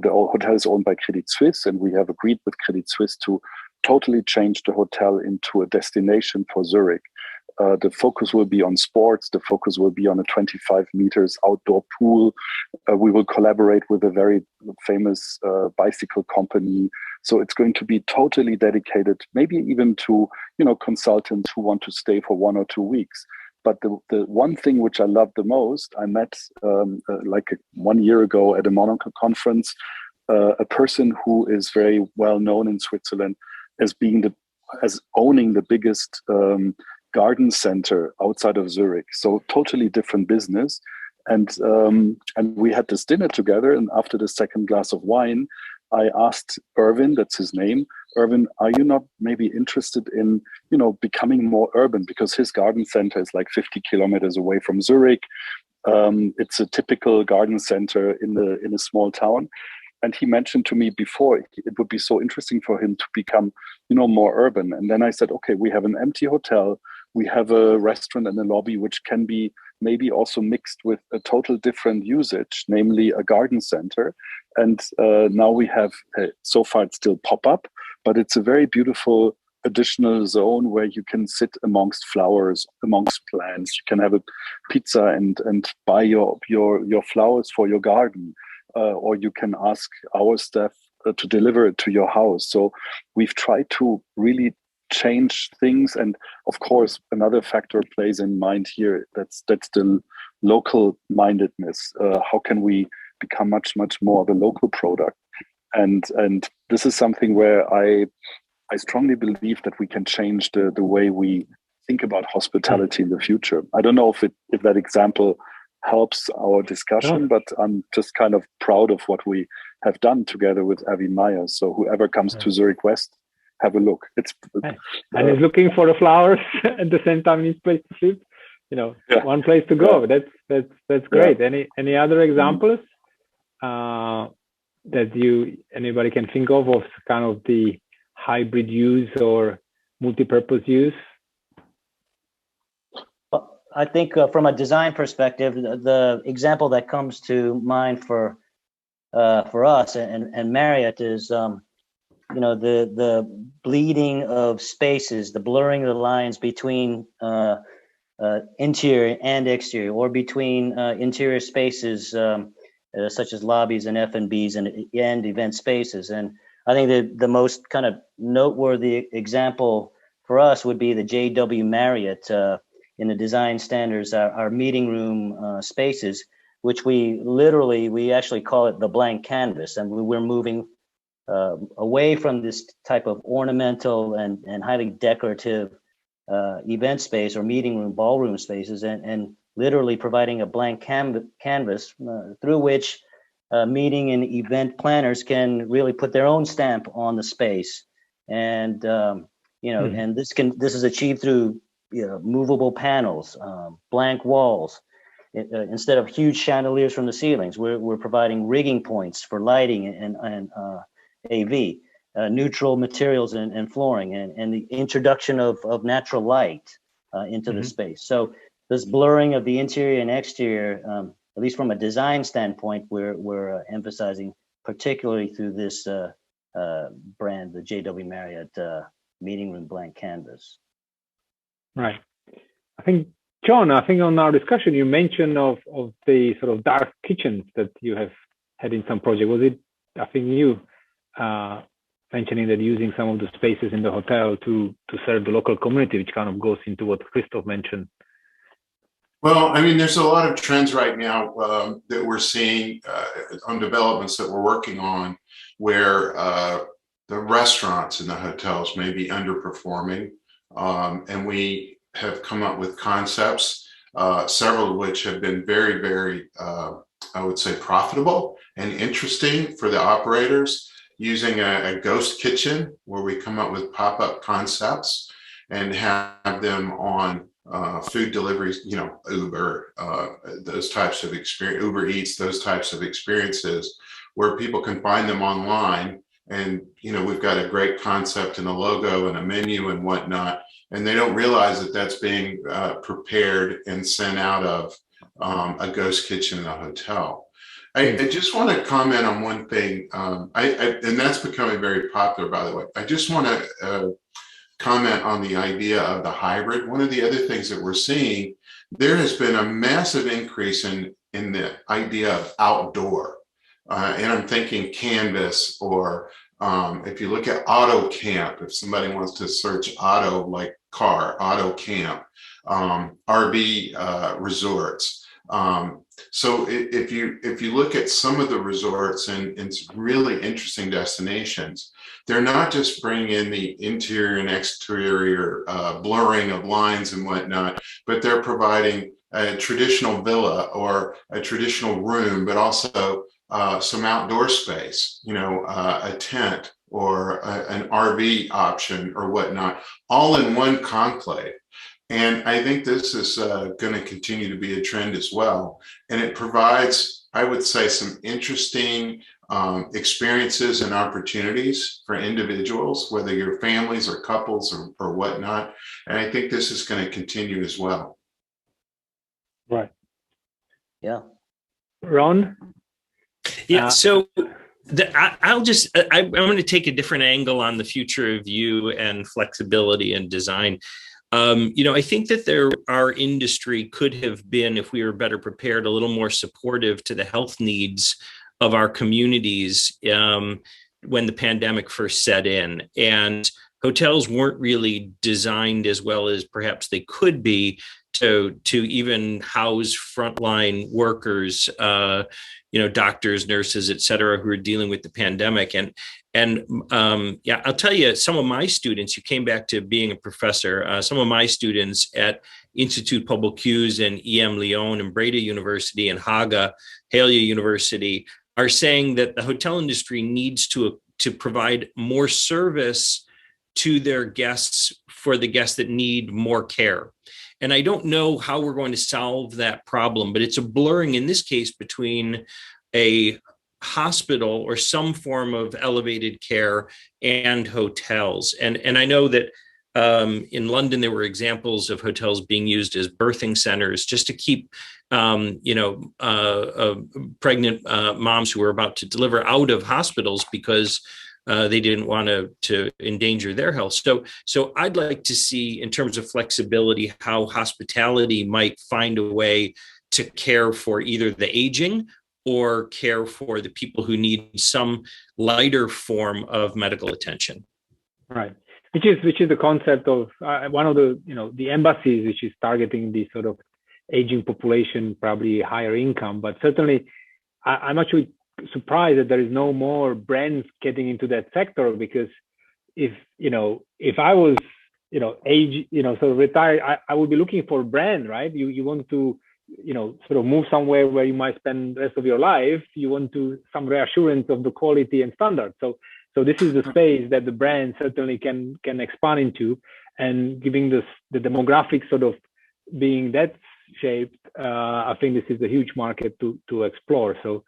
hotel is owned by Credit Suisse, and we have agreed with Credit Suisse to totally change the hotel into a destination for Zurich. The focus will be on sports. The focus will be on a 25 meters outdoor pool. We will collaborate with a very famous bicycle company. So it's going to be totally dedicated, maybe even to, consultants who want to stay for 1 or 2 weeks. But the one thing which I love the most, I met 1 year ago at a Monaco conference, a person who is very well known in Switzerland as owning the biggest garden center outside of Zurich. So totally different business. And we had this dinner together. And after the second glass of wine, I asked Irvin, that's his name, Irvin, are you not maybe interested in, becoming more urban? Because his garden center is like 50 kilometers away from Zurich. It's a typical garden center in a small town. And he mentioned to me before, it would be so interesting for him to become, more urban. And then I said, okay, we have an empty hotel. We have a restaurant and a lobby, which can be maybe also mixed with a total different usage, namely a garden center. And now we have, so far it's still pop-up, but it's a very beautiful additional zone where you can sit amongst flowers, amongst plants. You can have a pizza and buy your flowers for your garden. Or you can ask our staff to deliver it to your house. So we've tried to really change things. And of course, another factor plays in mind here. That's the local mindedness. How can we become much, much more of a local product? And this is something where I strongly believe that we can change the way we think about hospitality in the future. I don't know if that example helps our discussion, but I'm just kind of proud of what we have done together with Avi Meyer. So whoever comes to Zurich West, have a look. And is looking for the flowers at the same time, needs place to sleep. One place to go. That's great. Yeah. Any other examples that anybody can think of kind of the hybrid use or multi-purpose use? I think from a design perspective, the example that comes to mind for us and Marriott is, the bleeding of spaces, the blurring of the lines between interior and exterior, or between interior spaces such as lobbies and F&Bs and event spaces. And I think the most kind of noteworthy example for us would be the JW Marriott. In the design standards, our meeting room spaces, which we actually call it the blank canvas. And we're moving away from this type of ornamental and highly decorative event space or meeting room, ballroom spaces, and literally providing a blank canvas through which meeting and event planners can really put their own stamp on the space. And, and this is achieved through movable panels, blank walls. Instead of huge chandeliers from the ceilings, we're providing rigging points for lighting and AV, neutral materials and flooring, and the introduction of natural light into the space. So this blurring of the interior and exterior, at least from a design standpoint, we're emphasizing particularly through this brand, the JW Marriott meeting room blank canvas. Right. I think, John, on our discussion, you mentioned of the sort of dark kitchens that you have had in some project. Was it, I think, you mentioning that using some of the spaces in the hotel to serve the local community, which kind of goes into what Christoph mentioned? Well, I mean, there's a lot of trends right now that we're seeing on developments that we're working on where the restaurants in the hotels may be underperforming. And we have come up with concepts, several of which have been very, very, I would say, profitable and interesting for the operators. using a ghost kitchen where we come up with pop-up concepts and have them on food deliveries, Uber, those types of experience, Uber Eats, those types of experiences where people can find them online. And, we've got a great concept and a logo and a menu and whatnot. And they don't realize that that's being prepared and sent out of a ghost kitchen in a hotel. I just want to comment on one thing, and that's becoming very popular, by the way. I just want to comment on the idea of the hybrid. One of the other things that we're seeing, there has been a massive increase in the idea of outdoor. And I'm thinking Canvas, or if you look at auto camp, if somebody wants to search auto, like car, auto camp, RV resorts. So if you look at some of the resorts and really interesting destinations, they're not just bringing in the interior and exterior blurring of lines and whatnot, but they're providing a traditional villa or a traditional room, but also some outdoor space, a tent or an RV option or whatnot, all in one conclave. And I think this is going to continue to be a trend as well. And it provides, I would say, some interesting experiences and opportunities for individuals, whether you're families or couples or whatnot. And I think this is going to continue as well. Right. Yeah. Ron? Yeah. So I'm going to take a different angle on the future of you and flexibility and design. I think that our industry could have been, if we were better prepared, a little more supportive to the health needs of our communities when the pandemic first set in. And hotels weren't really designed as well as perhaps they could be to even house frontline workers, doctors, nurses, et cetera, who are dealing with the pandemic. And I'll tell you, some of my students, you came back to being a professor, some of my students at Institut Publicus and EM Lyon and Breda University and Haga, Halia University are saying that the hotel industry needs to provide more service to their guests for the guests that need more care. And I don't know how we're going to solve that problem, but it's a blurring in this case between a hospital or some form of elevated care and hotels. And I know that in London, there were examples of hotels being used as birthing centers just to keep, pregnant moms who were about to deliver out of hospitals because they didn't want to endanger their health. So I'd like to see, in terms of flexibility, how hospitality might find a way to care for either the aging or care for the people who need some lighter form of medical attention. Right. Which is the concept of one of the the embassies, which is targeting the sort of aging population, probably higher income. But certainly, I'm actually surprised that there is no more brands getting into that sector, because if I was sort of retired, I would be looking for a brand, right? You want to sort of move somewhere where you might spend the rest of your life. You want some reassurance of the quality and standard. So this is the space that the brand certainly can expand into, and giving the demographics sort of being that shaped, I think this is a huge market to explore. So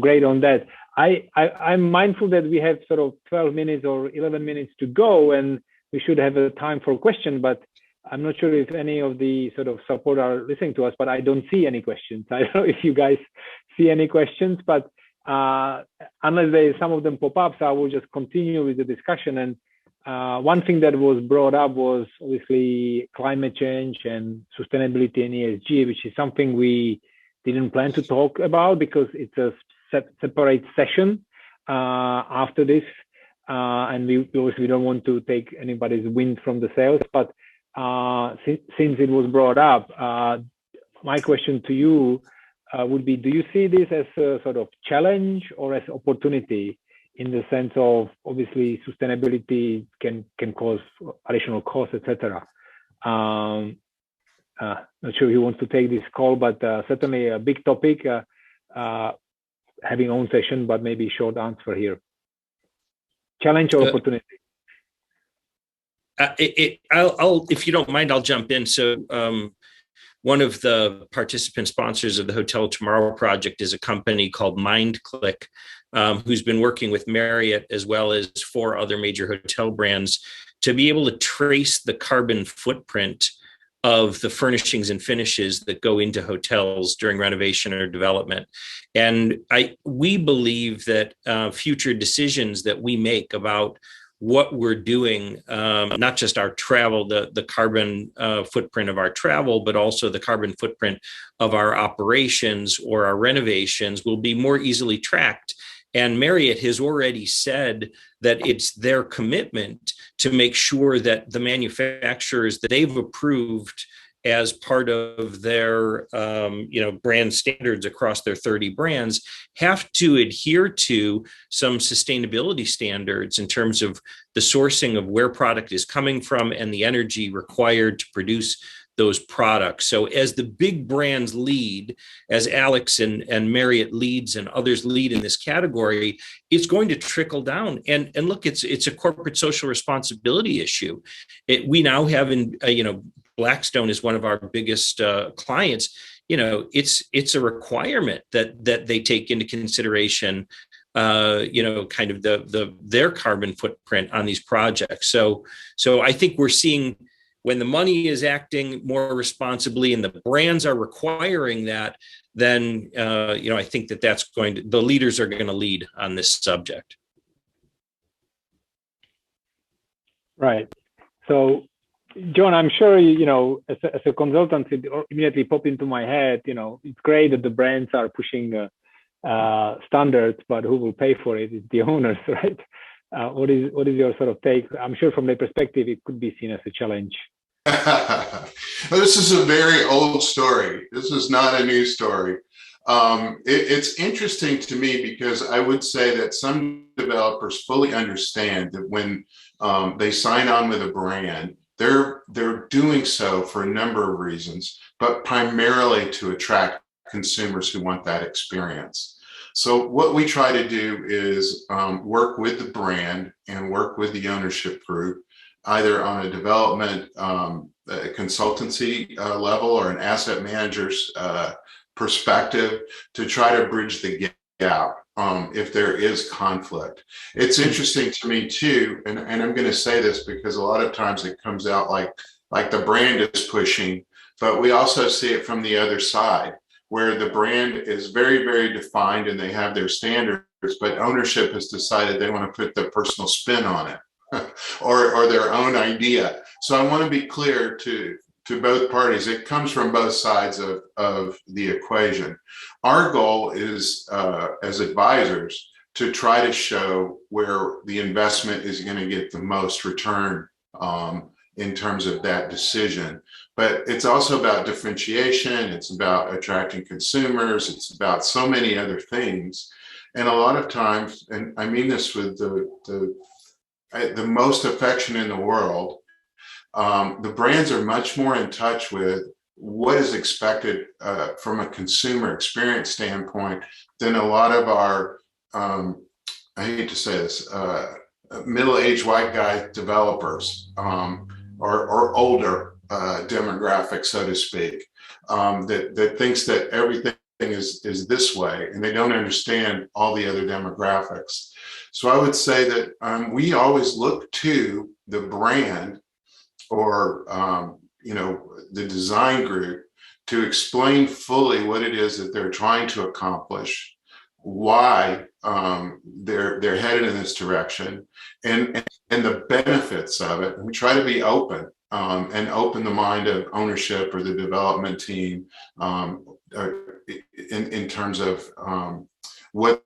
great on that. I'm mindful that we have sort of 12 minutes or 11 minutes to go, and we should have a time for question, but I'm not sure if any of the sort of support are listening to us, but I don't see any questions. I don't know if you guys see any questions, but unless some of them pop up, so I will just continue with the discussion. And one thing that was brought up was obviously climate change and sustainability and ESG, which is something we didn't plan to talk about because it's a separate session after this. And we obviously don't want to take anybody's wind from the sails, but since it was brought up, my question to you would be, do you see this as a sort of challenge or as opportunity, in the sense of obviously sustainability can cause additional costs, etc. Not sure who wants to take this call, but certainly a big topic, having own session, but maybe short answer here. challenge or opportunity? I'll, if you don't mind, I'll jump in. So one of the participant sponsors of the Hotel Tomorrow project is a company called MindClick, who's been working with Marriott as well as 4 other major hotel brands to be able to trace the carbon footprint of the furnishings and finishes that go into hotels during renovation or development. And we believe that future decisions that we make about what we're doing, not just our travel, the carbon footprint of our travel, but also the carbon footprint of our operations or our renovations will be more easily tracked. And Marriott has already said that it's their commitment to make sure that the manufacturers that they've approved as part of their brand standards across their 30 brands have to adhere to some sustainability standards in terms of the sourcing of where product is coming from and the energy required to produce those products. So as the big brands lead, as Alex and Marriott leads and others lead in this category, it's going to trickle down. And look, it's a corporate social responsibility issue. We now have Blackstone is one of our biggest clients. It's a requirement that they take into consideration kind of their carbon footprint on these projects. So I think we're seeing when the money is acting more responsibly and the brands are requiring that, then I think that's the leaders are going to lead on this subject. Right. So, John, I'm sure as a consultant, it immediately popped into my head. It's great that the brands are pushing standards, but who will pay for it? It's the owners, right? What is your sort of take? I'm sure from their perspective, it could be seen as a challenge. This is a very old story. This is not a new story. It's interesting to me because I would say that some developers fully understand that when they sign on with a brand, they're doing so for a number of reasons, but primarily to attract consumers who want that experience. So what we try to do is work with the brand and work with the ownership group, either on a development consultancy level or an asset manager's perspective to try to bridge the gap if there is conflict. It's interesting to me too, and I'm going to say this because a lot of times it comes out like the brand is pushing, but we also see it from the other side where the brand is very, very defined and they have their standards, but ownership has decided they want to put their personal spin on it. or their own idea. So I want to be clear to both parties. It comes from both sides of the equation. Our goal is, as advisors, to try to show where the investment is going to get the most return in terms of that decision. But it's also about differentiation. It's about attracting consumers. It's about so many other things. And a lot of times, and I mean this with the most affection in the world, the brands are much more in touch with what is expected from a consumer experience standpoint than a lot of our, I hate to say this, middle-aged white guy developers or older demographic, so to speak, that thinks that everything is this way and they don't understand all the other demographics. So I would say that we always look to the brand or the design group to explain fully what it is that they're trying to accomplish, why they're headed in this direction, and the benefits of it. And we try to be open and open the mind of ownership or the development team in terms of what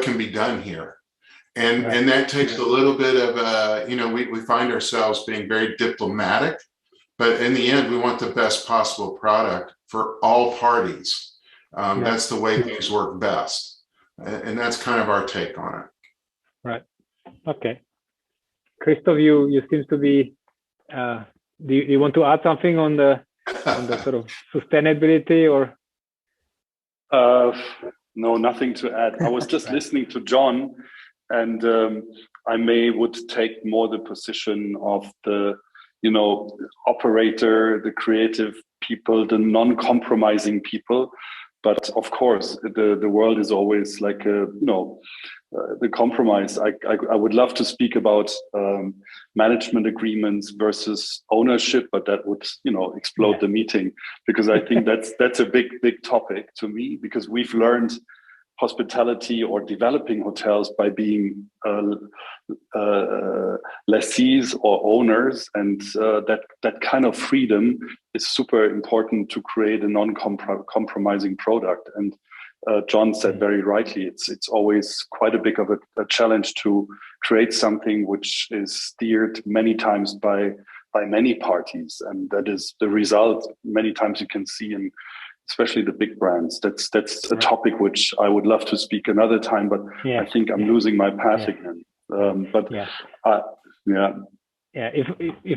can be done here. And right. And that takes a little bit of we find ourselves being very diplomatic, but in the end, we want the best possible product for all parties. That's the way things work best. And that's kind of our take on it. Right. Okay. Christoph, you seem to be, do you want to add something on the sort of sustainability or? No, nothing to add. I was just listening to John. And I would take more the position of the, operator, the creative people, the non-compromising people. But of course, the world is always like the compromise. I would love to speak about management agreements versus ownership, but that would explode the meeting, because I think that's a big topic to me, because we've learned hospitality or developing hotels by being lessees or owners, and that kind of freedom is super important to create a non-compromising product. And John said very rightly, it's always quite a big of a challenge to create something which is steered many times by many parties, and that is the result many times you can see in especially the big brands. That's a topic which I would love to speak another time, but I think I'm losing my path again. If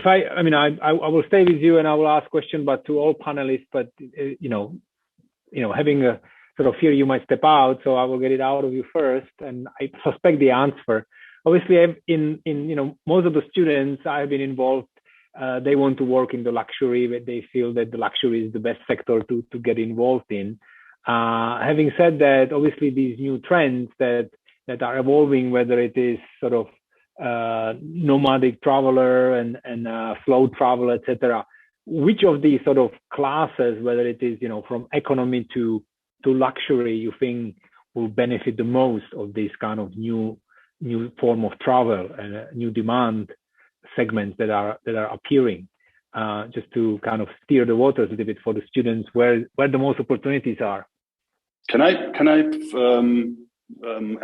I will stay with you and I will ask question, but to all panelists, but having a sort of fear you might step out, so I will get it out of you first, and I suspect the answer. Obviously, in most of the students I have been involved, they want to work in the luxury, but they feel that the luxury is the best sector to get involved in. Having said that, obviously these new trends that are evolving, whether it is sort of nomadic traveler and flow travel, etc. Which of these sort of classes, whether it is from economy to luxury, you think will benefit the most of this kind of new form of travel and new demand segments that are appearing, just to kind of steer the waters a little bit for the students where the most opportunities are? Can I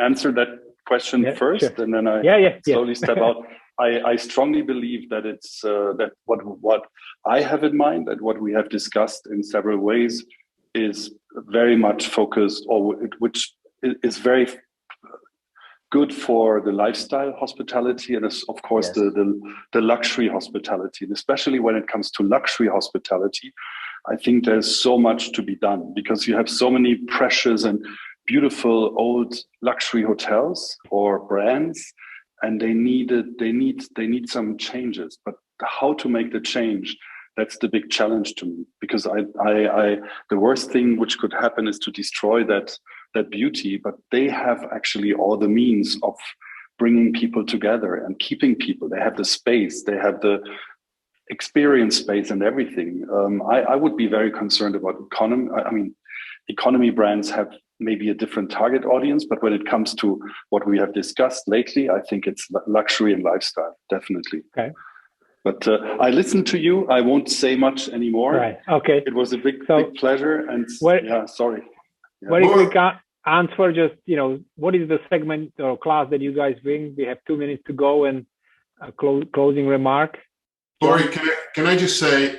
answer that question first, sure. And then I slowly step out. I strongly believe that it's that what I have in mind, and what we have discussed in several ways, is very much focused, or which is very good for the lifestyle hospitality, and is, of course, the luxury hospitality. And especially when it comes to luxury hospitality, I think there's so much to be done, because you have so many precious and beautiful old luxury hotels or brands, and they need some changes. But how to make the change, that's the big challenge to me, because the worst thing which could happen is to destroy that beauty. But they have actually all the means of bringing people together and keeping people. They have the space, they have the experience space and everything. I would be very concerned about economy. I mean, economy brands have maybe a different target audience, but when it comes to what we have discussed lately, I think it's luxury and lifestyle, definitely. Okay. But I listened to you. I won't say much anymore. Right. Okay. It was a big pleasure. And sorry. Yeah. Very quick answer. Just what is the segment or class that you guys bring? We have 2 minutes to go, and a closing remark. Lori, can I just say,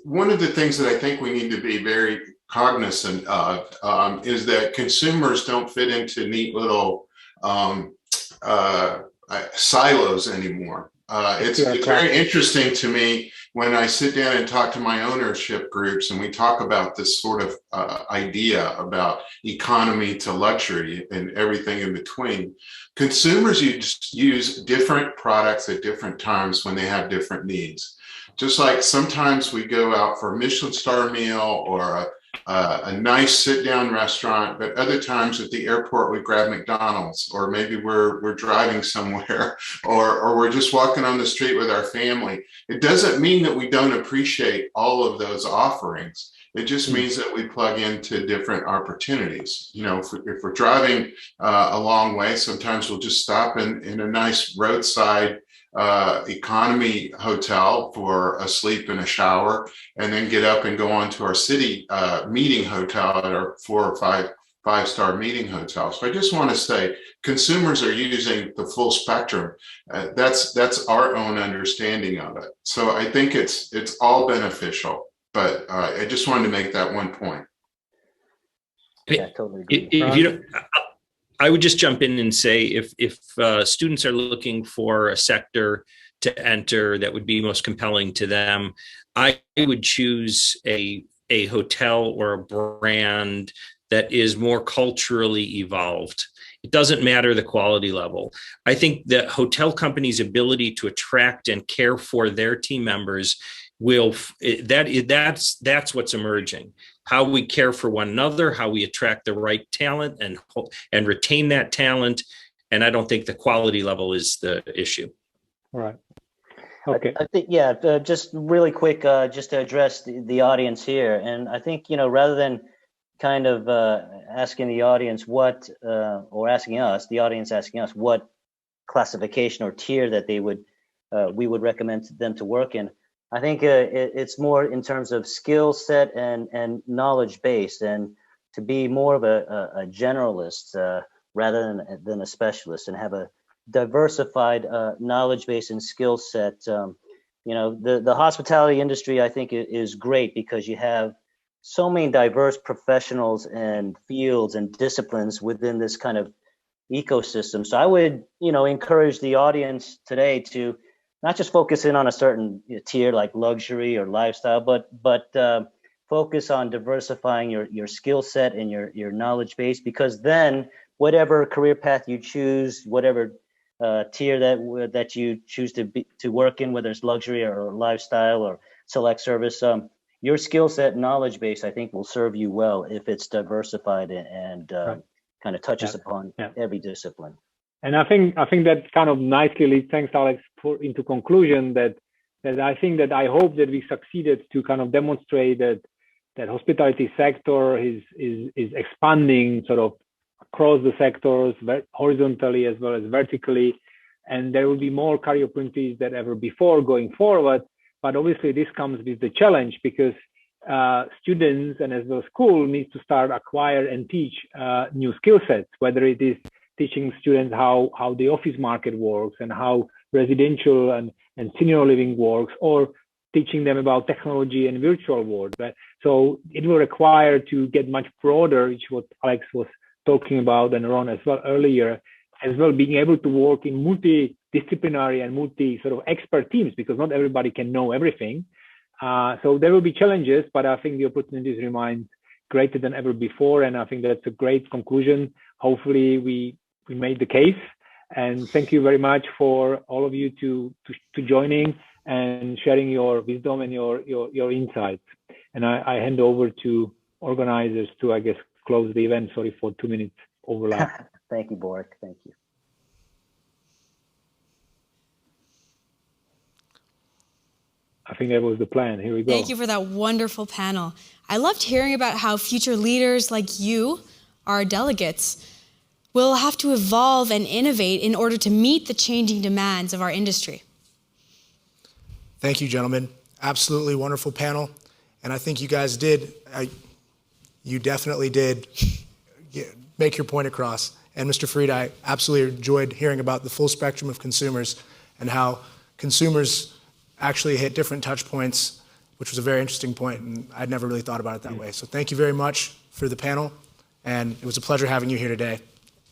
one of the things that I think we need to be very cognizant of is that consumers don't fit into neat little silos anymore. It's very interesting to me when I sit down and talk to my ownership groups, and we talk about this sort of idea about economy to luxury and everything in between. Consumers use different products at different times when they have different needs. Just like sometimes we go out for a Michelin star meal or a nice sit-down restaurant, but other times at the airport we grab McDonald's, or maybe we're driving somewhere, or we're just walking on the street with our family. It doesn't mean that we don't appreciate all of those offerings. It just means that we plug into different opportunities. If we're driving a long way, sometimes we'll just stop in a nice roadside economy hotel for a sleep and a shower, and then get up and go on to our city meeting hotel at our 4 or 5-star meeting hotel. So I just want to say, consumers are using the full spectrum. That's our own understanding of it. So I think it's all beneficial. But I just wanted to make that one point. Yeah, totally agree. I would just jump in and say, if students are looking for a sector to enter that would be most compelling to them, I would choose a hotel or a brand that is more culturally evolved. It doesn't matter the quality level. I think that hotel companies' ability to attract and care for their team members that's what's emerging. How we care for one another, how we attract the right talent and retain that talent. And I don't think the quality level is the issue. Right. Okay. I think, just really quick, just to address the audience here. And I think, rather than kind of asking the audience or asking us, the audience asking us what classification or tier that we would recommend them to work in. I think it's more in terms of skill set and knowledge base, and to be more of a generalist rather than a specialist, and have a diversified knowledge base and skill set. The hospitality industry, I think, is great because you have so many diverse professionals and fields and disciplines within this kind of ecosystem. So I would, encourage the audience today to not just focus in on a certain tier like luxury or lifestyle, but focus on diversifying your skill set and your knowledge base, because then whatever career path you choose, whatever tier that you choose to work in, whether it's luxury or lifestyle or select service, your skill set and knowledge base, I think, will serve you well if it's diversified and Right. kind of touches upon every discipline. And I think that kind of nicely leads, thanks Alex, into conclusion that I hope that we succeeded to kind of demonstrate that hospitality sector is expanding sort of across the sectors, horizontally as well as vertically, and there will be more career opportunities than ever before going forward. But obviously this comes with the challenge, because students and as well as school needs to start acquire and teach new skill sets, whether it is teaching students how the office market works and how residential and senior living works, or teaching them about technology and virtual world. Right? So it will require to get much broader, which what Alex was talking about and Ron as well earlier, as well being able to work in multidisciplinary and multi sort of expert teams, because not everybody can know everything. So there will be challenges, but I think the opportunities remain greater than ever before. And I think that's a great conclusion. Hopefully we made the case. And thank you very much for all of you to joining and sharing your wisdom and your insights. And I hand over to organizers to, I guess, close the event. Sorry for 2 minutes overlap. Thank you, Borik. Thank you. I think that was the plan. Here we go. Thank you for that wonderful panel. I loved hearing about how future leaders like you, our delegates, will have to evolve and innovate in order to meet the changing demands of our industry. Thank you, gentlemen. Absolutely wonderful panel. And I think you guys did, you definitely did make your point across. And Mr. Fried, I absolutely enjoyed hearing about the full spectrum of consumers and how consumers actually hit different touch points, which was a very interesting point, and I'd never really thought about it that way. So thank you very much for the panel, and it was a pleasure having you here today.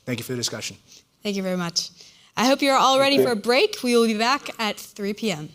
Thank you for the discussion. Thank you very much. I hope you're all ready for a break. We will be back at 3 p.m.